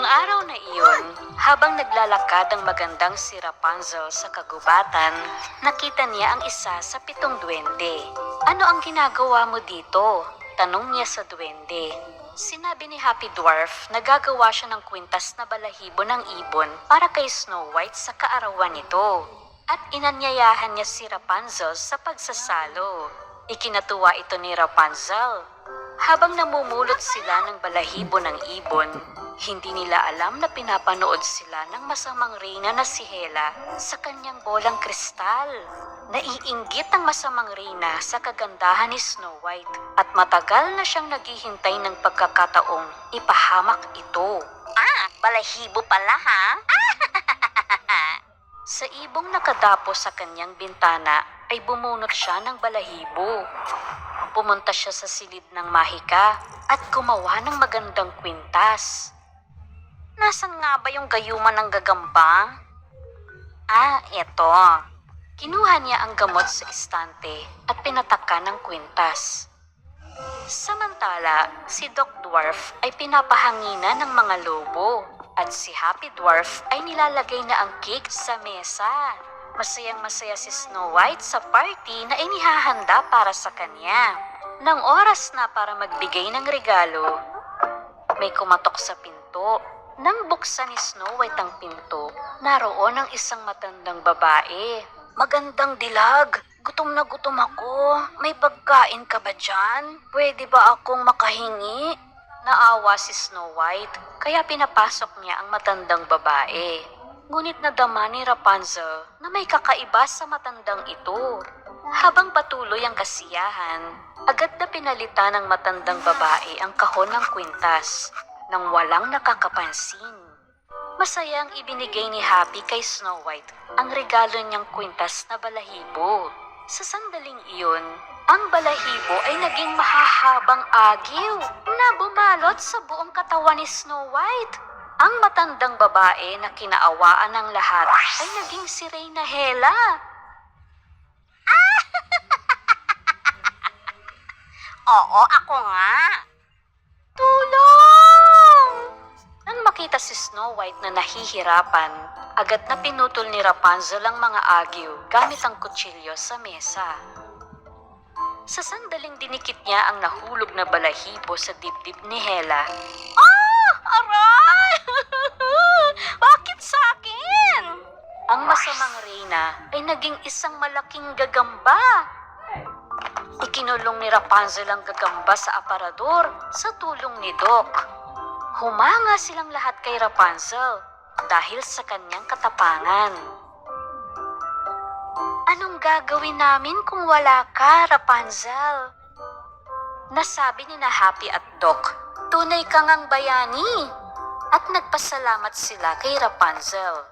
araw na iyon, habang naglalakad ang magandang si Rapunzel sa kagubatan, nakita niya ang isa sa 7 duwende. "Ano ang ginagawa mo dito?" tanong niya sa duwende. Sinabi ni Happy Dwarf na gagawa siya ng kwintas na balahibo ng ibon para kay Snow White sa kaarawan nito. At inanyayahan niya si Rapunzel sa pagsasalo. Ikinatuwa ito ni Rapunzel. Habang namumulot sila ng balahibo ng ibon, hindi nila alam na pinapanood sila ng masamang reyna na si Hela sa kanyang bolang kristal. Naiinggit ang masamang reyna sa kagandahan ni Snow White at matagal na siyang naghihintay ng pagkakataong ipahamak ito. Balahibo pala ha? Sa ibong nakadapo sa kanyang bintana ay bumunot siya ng balahibo. Pumunta siya sa silid ng mahika at gumawa ng magandang kwintas. Nasaan nga ba yung gayuman ng gagamba? Eto. Kinuha niya ang gamot sa istante at pinataka ng kwintas. Samantala, si Doc Dwarf ay pinapahangina ng mga lobo at si Happy Dwarf ay nilalagay na ang cake sa mesa. Masayang-masaya si Snow White sa party na inihahanda para sa kanya. Nang oras na para magbigay ng regalo, may kumatok sa pinto. Nang buksan ni Snow White ang pinto, naroon ang isang matandang babae. Magandang dilag. Gutom na gutom ako. May pagkain ka ba dyan? Pwede ba akong makahingi? Naawa si Snow White, kaya pinapasok niya ang matandang babae. Ngunit nadama ni Rapunzel na may kakaiba sa matandang ito. Habang patuloy ang kasiyahan, agad na pinalitan ng matandang babae ang kahon ng kwintas nang walang nakakapansin. Masayang ibinigay ni Happy kay Snow White ang regalo niyang kwintas na balahibo. Sa sandaling iyon, ang balahibo ay naging mahahabang agiw na bumalot sa buong katawan ni Snow White. Ang matandang babae na kinaawaan ng lahat ay naging si Reyna Hela. Oo, ako nga. Tulong! Nang makita si Snow White na nahihirapan, agad na pinutol ni Rapunzel ang mga agiw gamit ang kutsilyo sa mesa. Sa sandaling dinikit niya ang nahulog na balahibo sa dibdib ni Hela. Aray! Bakit sa akin? Ang masamang reyna ay naging isang malaking gagamba. Ikinulong ni Rapunzel ang gagamba sa aparador sa tulong ni Doc. Humanga silang lahat kay Rapunzel dahil sa kanyang katapangan. "Anong gagawin namin kung wala ka, Rapunzel?" Nasabi ni na Happy at Doc. "Tunay kang ang bayani." At nagpasalamat sila kay Rapunzel.